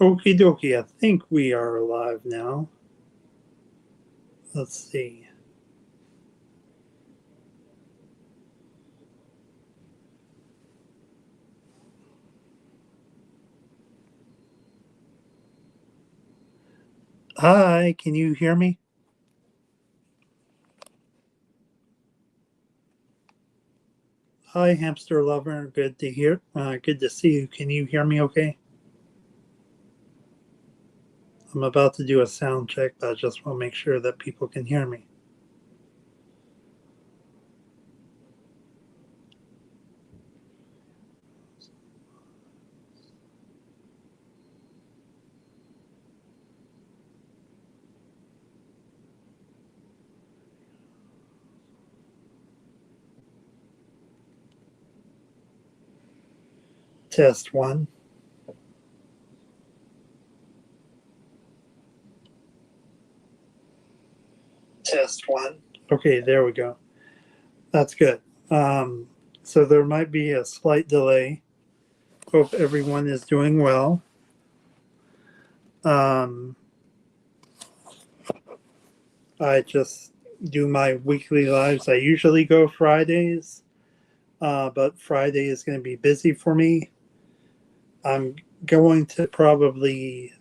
Okie dokie, I think we are live now. Let's see. Hi, can you hear me? Hi, hamster lover. Good to hear. Good to see you. Can you hear me okay? I'm about to do a sound check, but I just want to make sure that people can hear me. Test one. Test one. Okay, there we go. That's good. Um, so there might be a slight delay. Hope everyone is doing well. Um, I just do my weekly lives. I usually go Fridays, but Friday is going to be busy for me. I'm going to probably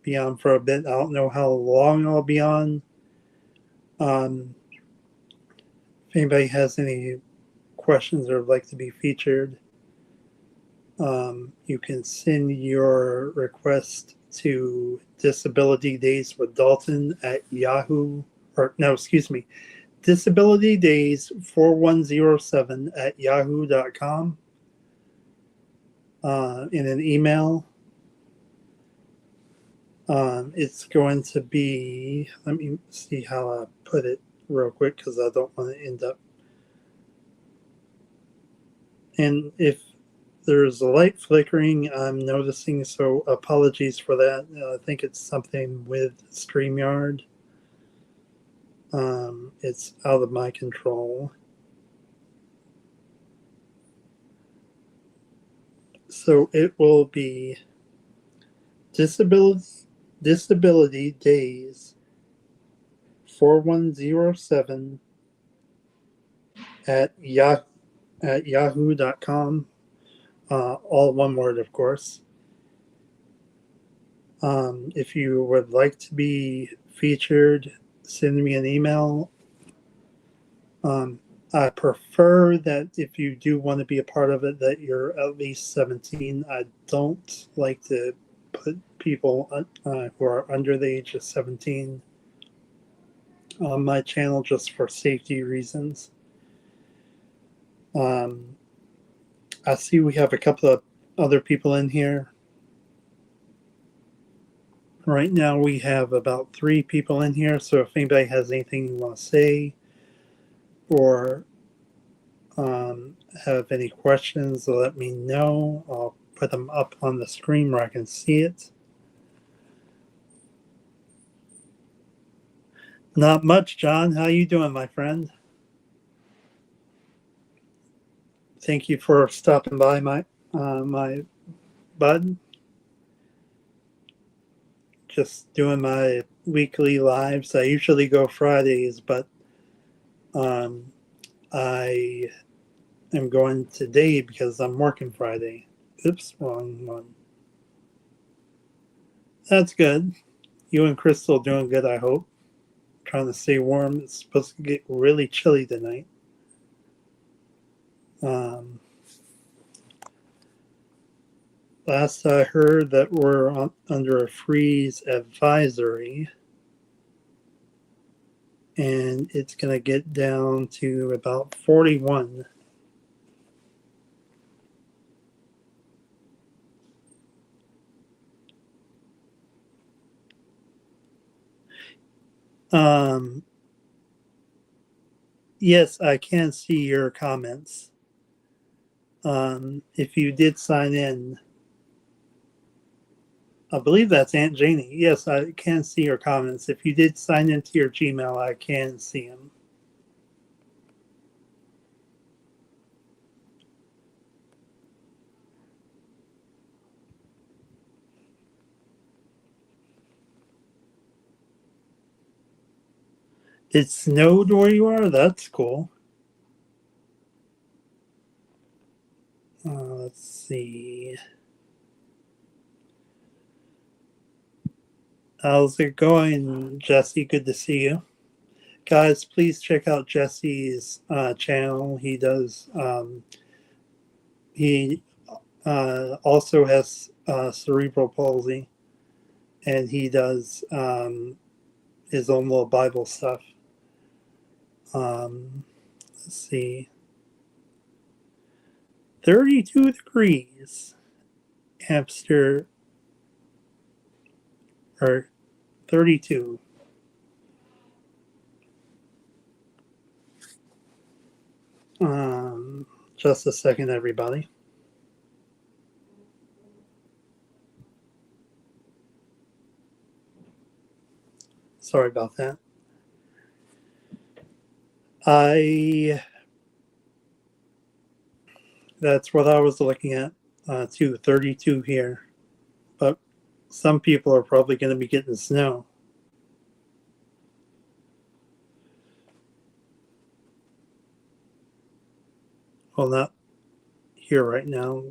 be on for a bit. I don't know how long I'll be on. Um, if anybody has any questions or would like to be featured, you can send your request to Disability Days with Dalton at Yahoo, or no, excuse me, Disability Days 4107 at yahoo.com in an email. It's going to be, let me see how I put it real quick because I don't want to end up. And if there's a light flickering, I'm noticing, so apologies for that. I think it's something with StreamYard. It's out of my control. So it will be disability disability days 4107 at yahoo.com. All one word, of course. If you would like to be featured, send me an email. Um, I prefer that if you do want to be a part of it, that you're at least 17. I don't like to put people who are under the age of 17 on my channel just for safety reasons. Um, I see we have a couple of other people in here. Right now, we have about 3 people in here. So if anybody has anything you want to say or have any questions, let me know. I'll put them up on the screen where I can see it. Not much, John. How you doing, my friend? Thank you for stopping by, my bud. Just doing my weekly lives. I usually go Fridays, but um, I am going today because I'm working Friday. Oops, wrong one. That's good. You and Crystal doing good, I hope. Trying to stay warm. It's supposed to get really chilly tonight. Um, Last I heard that we're under a freeze advisory, and it's going to get down to about 41. Um, yes, I can see your comments. If you did sign in, I believe that's Aunt Janie. Yes, I can see your comments. If you did sign into your Gmail, I can see them. It snowed where you are? That's cool. Let's see. How's it going, Jesse? Good to see you. Guys, please check out Jesse's channel. He also has cerebral palsy, and he does his own little Bible stuff. Let's see. 32 degrees. Hamster, or 32. Just a second, everybody. Sorry about that. That's what I was looking at, too, 32 here. But some people are probably going to be getting snow. Well, not here right now,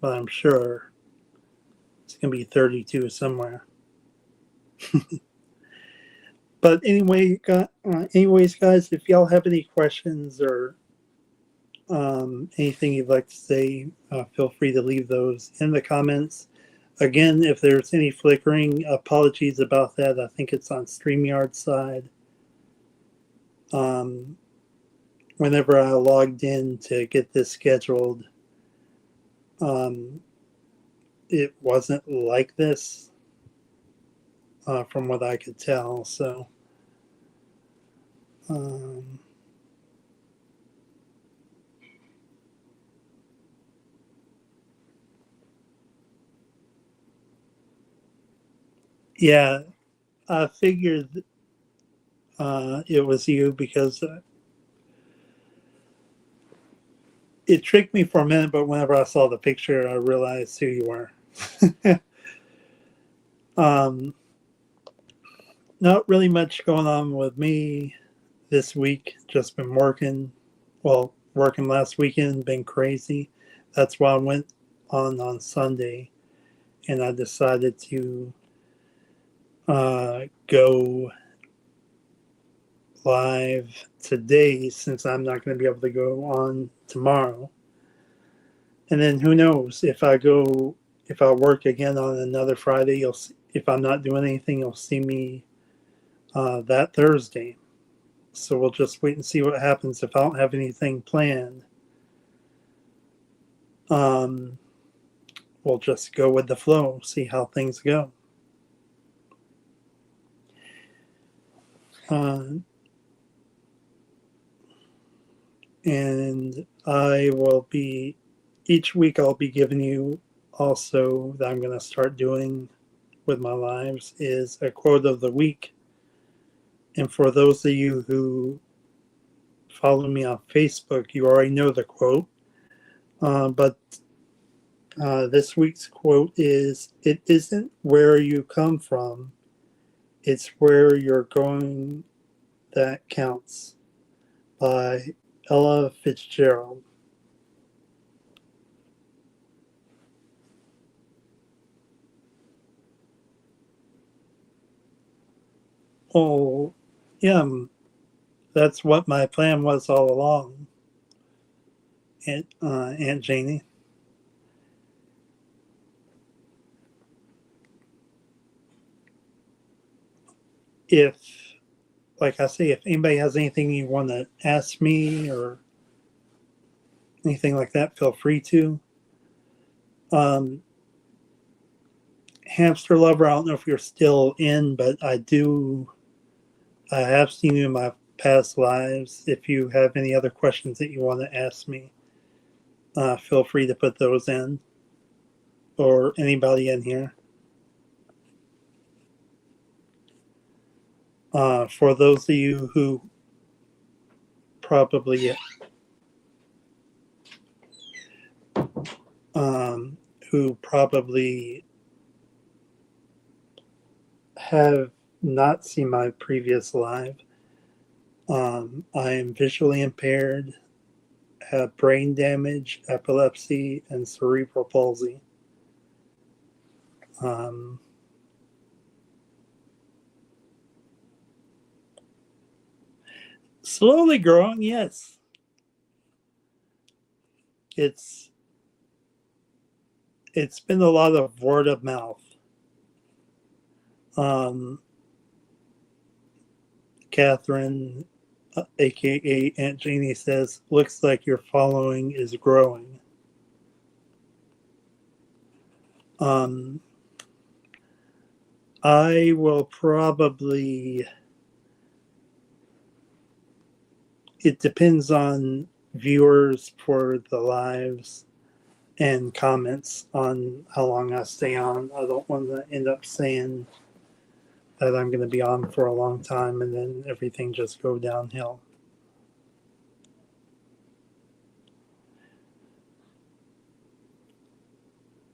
but I'm sure it's going to be 32 somewhere. But anyway, anyways, guys, if y'all have any questions or anything you'd like to say, feel free to leave those in the comments. Again, if there's any flickering, apologies about that. I think it's on StreamYard's side. Whenever I logged in to get this scheduled, it wasn't like this, from what I could tell. So, yeah, I figured it was you because it tricked me for a minute, but whenever I saw the picture, I realized who you were. Not really much going on with me this week. Just been working. Well, working last weekend, been crazy. That's why I went on Sunday, and I decided to go live today since I'm not going to be able to go on tomorrow. And then who knows if I work again on another Friday, if I'm not doing anything, you'll see me that Thursday. So we'll just wait and see what happens if I don't have anything planned. We'll just go with the flow, see how things go. And each week I'll be giving you also that I'm going to start doing with my lives is a quote of the week. And for those of you who follow me on Facebook, you already know the quote. But this week's quote is, "It isn't where you come from, it's where you're going that counts," by Ella Fitzgerald. Oh, yeah, that's what my plan was all along, Aunt Janie. If, like I say, if anybody has anything you want to ask me or anything like that, feel free to. Hamster Lover, I don't know if you're still in, but I have seen you in my past lives. If you have any other questions that you want to ask me, feel free to put those in, or anybody in here. For those of you who probably have not seen my previous live, I am visually impaired, have brain damage, epilepsy, and cerebral palsy. Um, Slowly growing, yes. It's it's been a lot of word of mouth. Um, Catherine, aka Aunt Jeannie, says, "Looks like your following is growing." Um, I will probably. It depends on viewers for the lives and comments on how long I stay on. I don't want to end up saying that I'm going to be on for a long time and then everything just go downhill.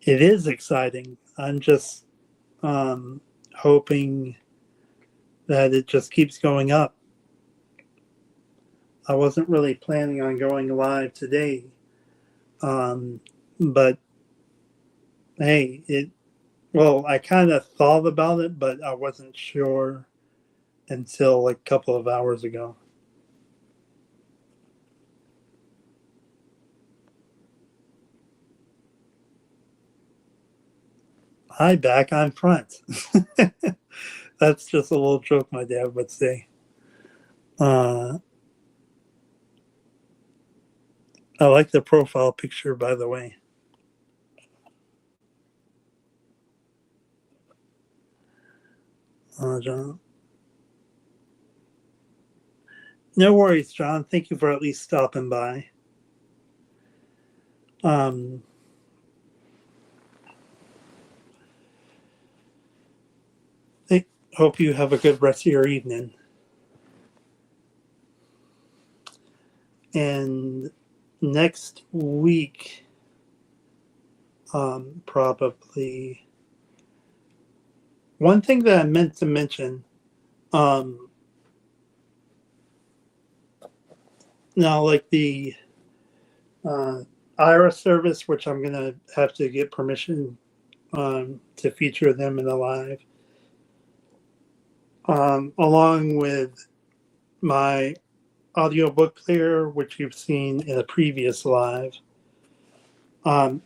It is exciting. I'm just hoping that it just keeps going up. I wasn't really planning on going live today, but hey, well, I kind of thought about it, but I wasn't sure until like a couple of hours ago. Hi, back on front. That's just a little joke my dad would say. Uh, I like the profile picture, by the way. John. No worries, John. Thank you for at least stopping by. Um, I hope you have a good rest of your evening. And next week, probably one thing that I meant to mention. Um, Now, like the IRA service, which I'm gonna have to get permission to feature them in the live, along with my audiobook player, which you've seen in a previous live.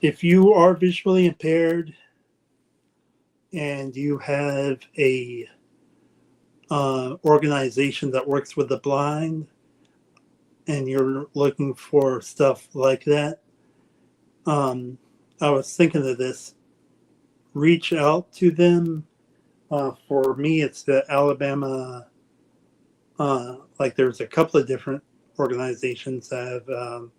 If you are visually impaired and you have a organization that works with the blind and you're looking for stuff like that, I was thinking of this. Reach out to them. For me, it's the Alabama. Like there's a couple of different organizations that have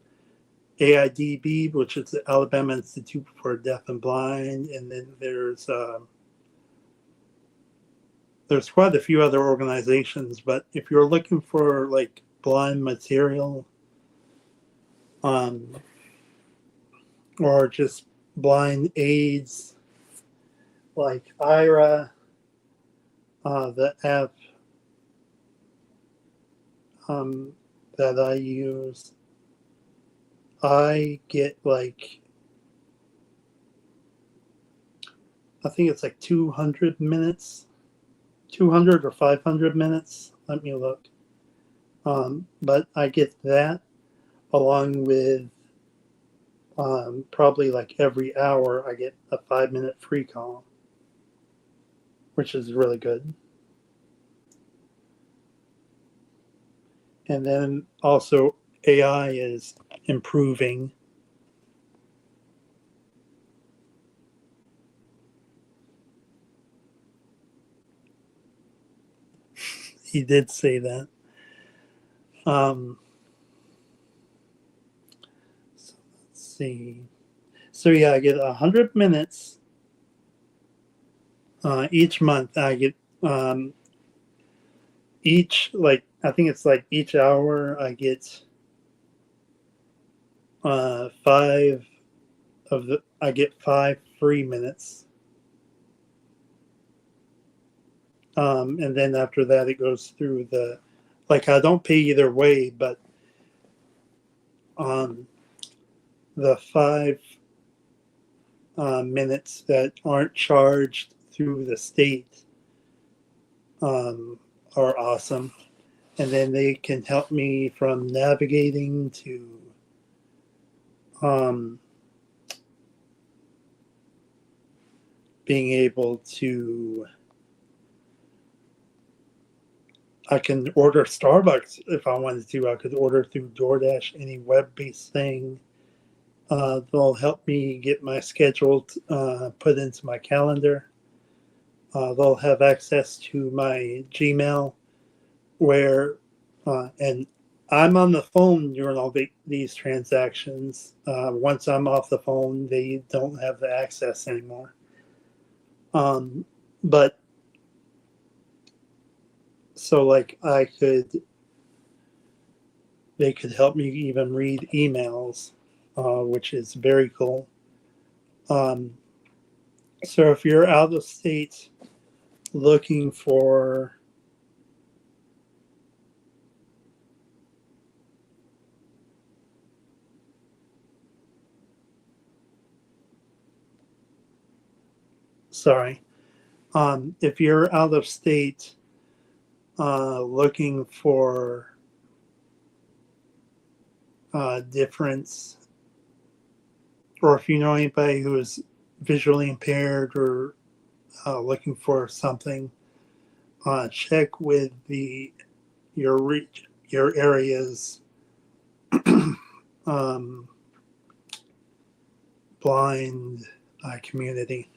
AIDB, which is the Alabama Institute for Deaf and Blind, and then there's quite a few other organizations. But if you're looking for like blind material, um, or just blind aids, like IRA, the app um, that I use, I get like, I think it's like 200 minutes, 200 or 500 minutes. Let me look. But I get that along with probably like every hour, I get a 5 minute free call, which is really good. And then also, AI is improving. He did say that. Um, so let's see. So yeah, I get 100 minutes each month. I get each, like, I think it's like each hour I get five I get 5 free minutes. And then after that, it goes through like I don't pay either way, but the 5 minutes that aren't charged through the state are awesome. And then they can help me from navigating to being able to. I can order Starbucks if I wanted to. I could order through DoorDash, any web-based thing. They'll help me get my schedule put into my calendar. They'll have access to my Gmail, and I'm on the phone during all these transactions. Once I'm off the phone, they don't have the access anymore. But so like they could help me even read emails, which is very cool. So if you're out of state looking for if you're out of state looking for difference, or if you know anybody who is visually impaired or looking for something, check with your area's blind community.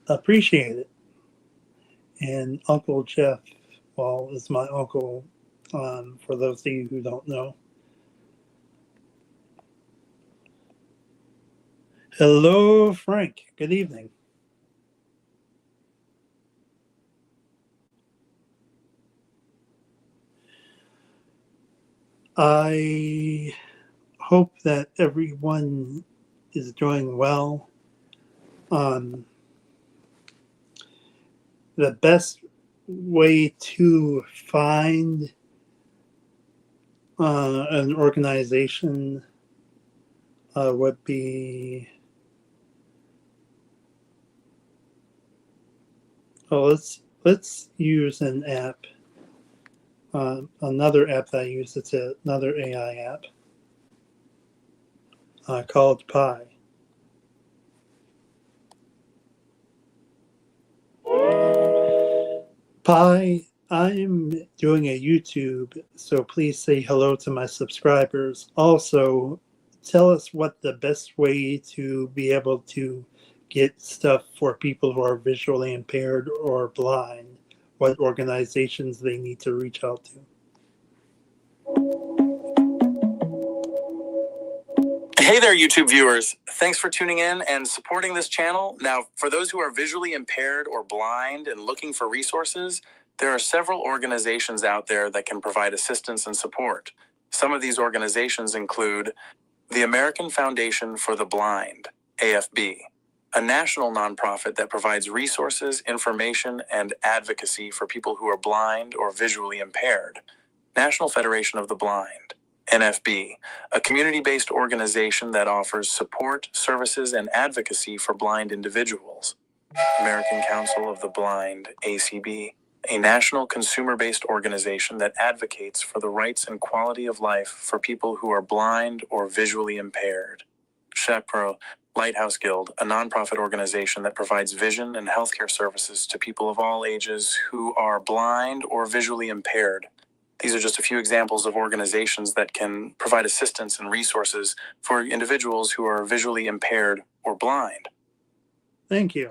Appreciate it. And Uncle Jeff, well, is my uncle, for those of you who don't know. Hello, Frank. Good evening. I hope that everyone is doing well. The best way to find an organization would be, let's use an app, another app that I use. It's another AI app called Pi. Pi, I'm doing a YouTube, so please say hello to my subscribers. Also, tell us what the best way to be able to get stuff for people who are visually impaired or blind, what organizations they need to reach out to. Hey there, YouTube viewers. Thanks for tuning in and supporting this channel. Now, for those who are visually impaired or blind and looking for resources, there are several organizations out there that can provide assistance and support. Some of these organizations include the American Foundation for the Blind, AFB, a national nonprofit that provides resources, information, and advocacy for people who are blind or visually impaired. National Federation of the Blind, NFB, a community-based organization that offers support, services, and advocacy for blind individuals. American Council of the Blind, ACB, a national consumer-based organization that advocates for the rights and quality of life for people who are blind or visually impaired. SHACPRO, Lighthouse Guild, a nonprofit organization that provides vision and healthcare services to people of all ages who are blind or visually impaired. These are just a few examples of organizations that can provide assistance and resources for individuals who are visually impaired or blind. Thank you.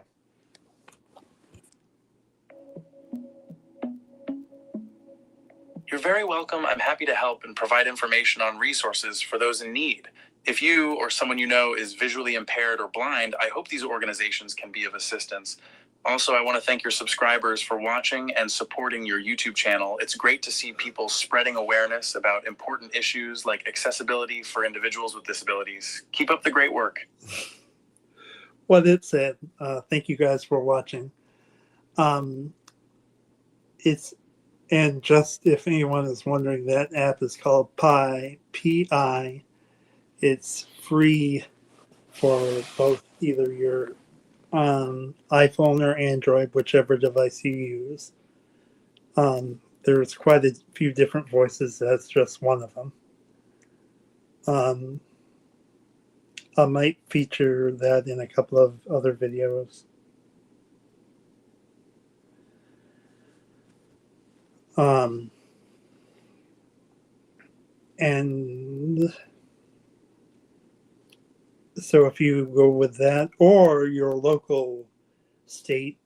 You're very welcome. I'm happy to help and provide information on resources for those in need. If you or someone you know is visually impaired or blind, I hope these organizations can be of assistance. Also, I want to thank your subscribers for watching and supporting your YouTube channel. It's great to see people spreading awareness about important issues like accessibility for individuals with disabilities. Keep up the great work. What it said. Thank you guys for watching. It's and just if anyone is wondering, that app is called Pi, P-I. It's free for both either your iPhone or Android, whichever device you use. There's quite a few different voices. That's just one of them. I might feature that in a couple of other videos. And so if you go with that, or your local state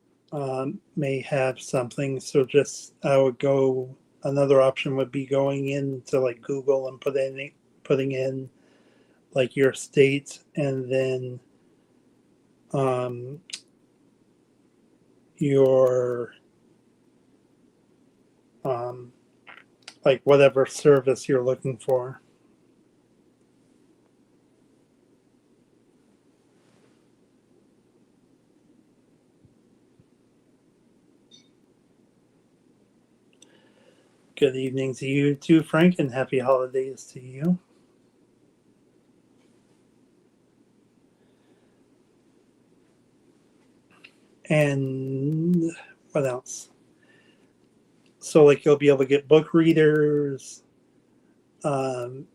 may have something, so just I would go. Another option would be going into like Google and putting in like your state, and then your like whatever service you're looking for. Good evening to you too, Frank, and happy holidays to you. And what else? So, like, you'll be able to get book readers. Some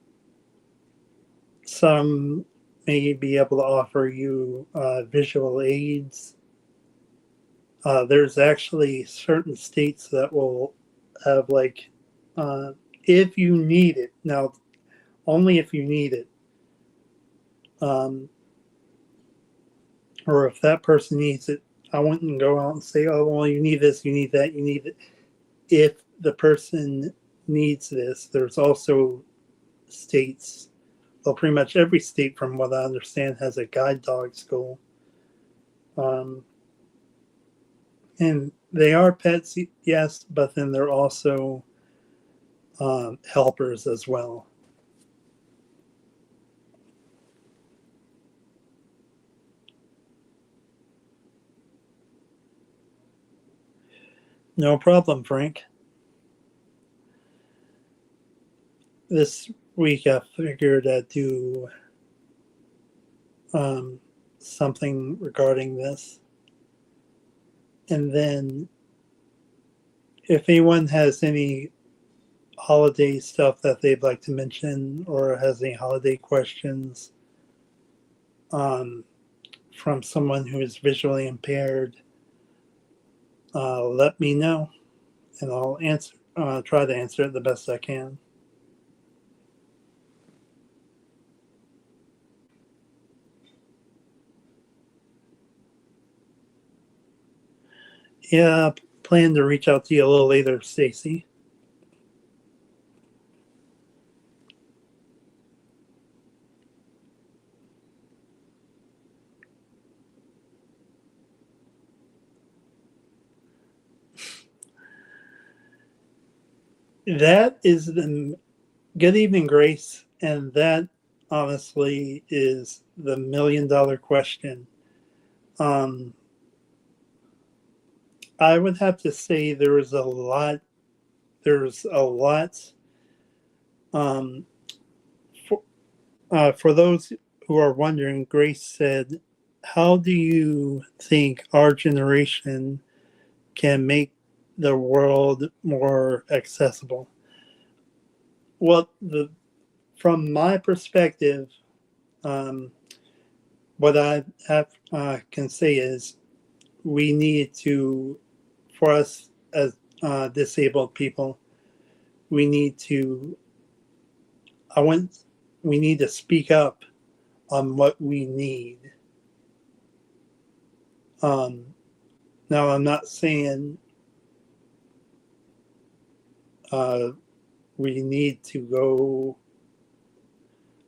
may be able to offer you visual aids. There's actually certain states that will have, like, if you need it. Now, only if you need it. Or if that person needs it, I wouldn't go out and say, oh, well, you need this, you need that, you need it. If the person needs this, there's also states, well, pretty much every state, from what I understand, has a guide dog school. And they are pets, yes, but then they're also helpers as well. No problem, Frank. This week I figured I'd do something regarding this. And then if anyone has any holiday stuff that they'd like to mention or has any holiday questions from someone who is visually impaired, let me know and I'll answer. Try to answer it the best I can. Yeah, plan to reach out to you a little later, Stacy. That is the good evening, Grace, and that honestly is the $1,000,000 question. I would have to say there's a lot. For those who are wondering, Grace said, how do you think our generation can make the world more accessible? Well, from my perspective, what I can say is we need to, for us as disabled people, we need to speak up on what we need. Now, I'm not saying we need to go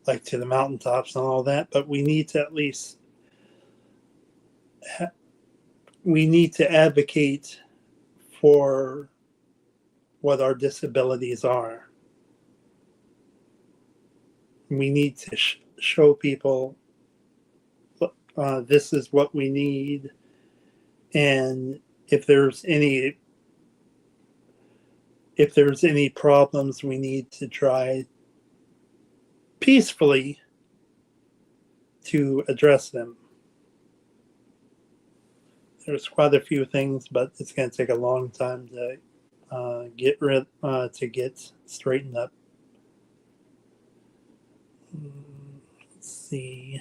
like to the mountaintops and all that, but we need to at least we need to advocate for what our disabilities are. We need to show people this is what we need, and if there's any problems, we need to try peacefully to address them. There's quite a few things, but it's going to take a long time to get straightened up. Let's see.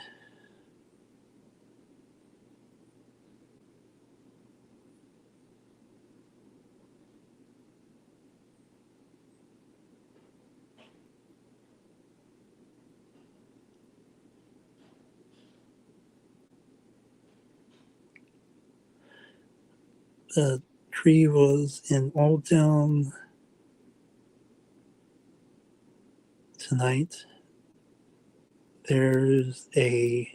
The tree was in Old Town tonight. There's a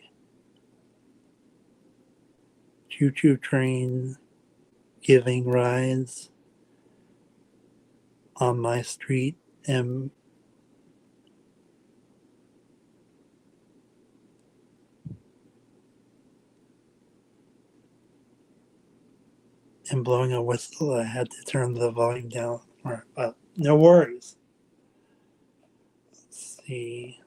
choo-choo train giving rides on my street, and blowing a whistle. I had to turn the volume down. No worries. Let's see.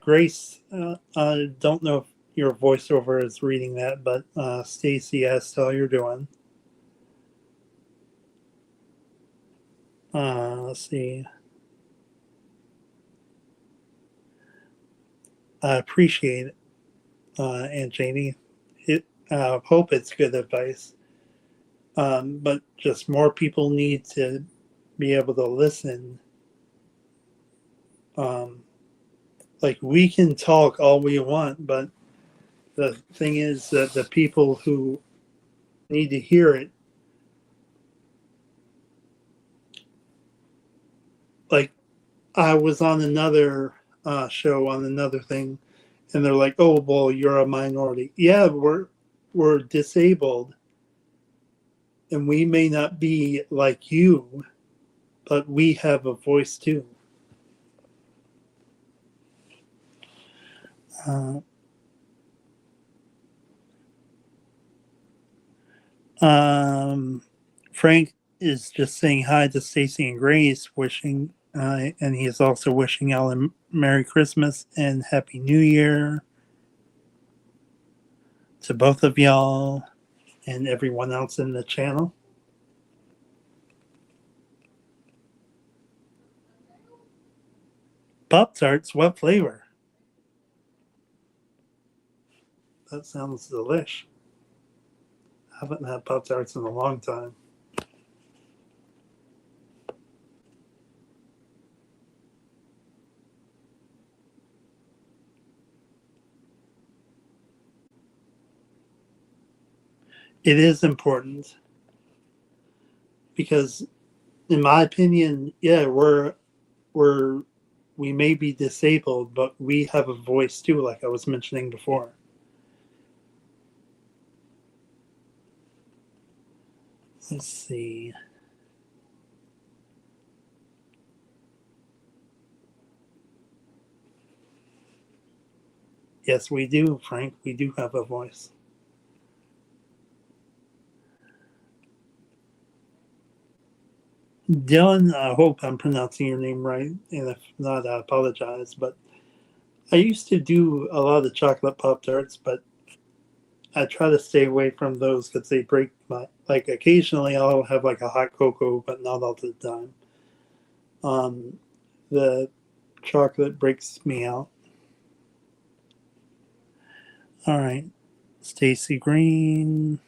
Grace, I don't know if your voiceover is reading that, but Stacy asked how you're doing. Let's see. I appreciate it, Aunt Janie. Hope it's good advice. But just more people need to be able to listen. Like, we can talk all we want, but the thing is that the people who need to hear it, like, I was on another show on another thing, and they're like, "Oh, well, you're a minority." Yeah, we're disabled, and we may not be like you, but we have a voice too. Frank is just saying hi to Stacy and Grace, wishing, and he is also wishing Ellen Merry Christmas and Happy New Year to both of y'all and everyone else in the channel. Pop-Tarts, what flavor? That sounds delish. I haven't had Pop-Tarts in a long time. It is important because, in my opinion, yeah, we may be disabled, but we have a voice too, like I was mentioning before. Let's see. Yes, we do, Frank. We do have a voice. Dylan, I hope I'm pronouncing your name right, and if not, I apologize. But I used to do a lot of chocolate Pop Tarts, but I try to stay away from those because they break my. Like, occasionally, I'll have like a hot cocoa, but not all the time. The chocolate breaks me out. All right, Stacy Green.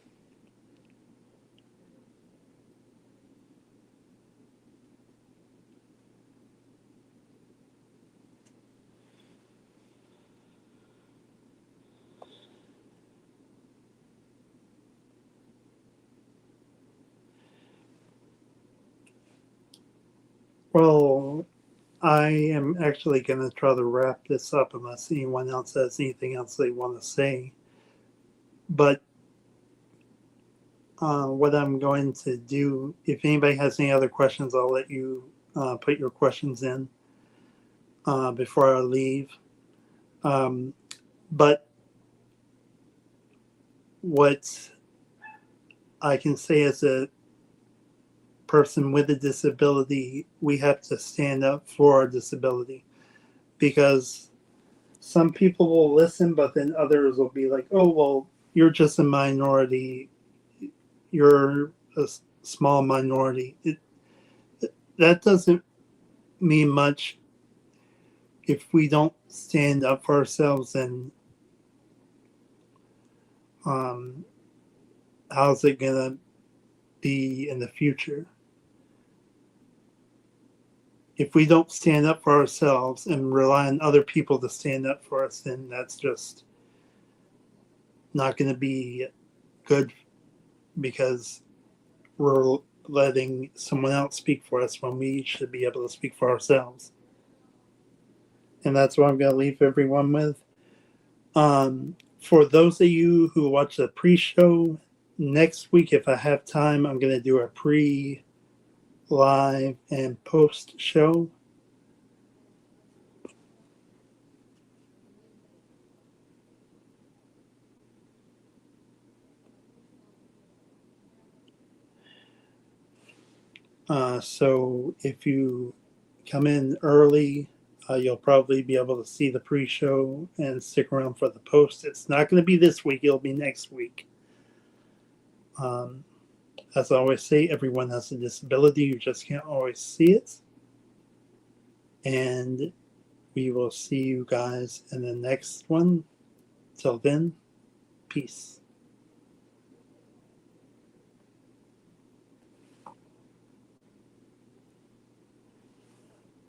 Well, I am actually going to try to wrap this up unless anyone else has anything else they want to say. But what I'm going to do, if anybody has any other questions, I'll let you put your questions in before I leave. But what I can say as a person with a disability, we have to stand up for our disability, because some people will listen, but then others will be like, oh, well, you're just a minority. You're a small minority. That doesn't mean much if we don't stand up for ourselves. And how's it going to be in the future? If we don't stand up for ourselves and rely on other people to stand up for us, then that's just not going to be good, because we're letting someone else speak for us when we should be able to speak for ourselves. And that's what I'm going to leave everyone with. For those of you who watch the pre-show, next week, if I have time, I'm going to do a pre-live and post-show. So if you come in early, you'll probably be able to see the pre-show and stick around for the post. It's not going to be this week, it'll be next week. As I always say, everyone has a disability, you just can't always see it. And we will see you guys in the next one. Till then, peace.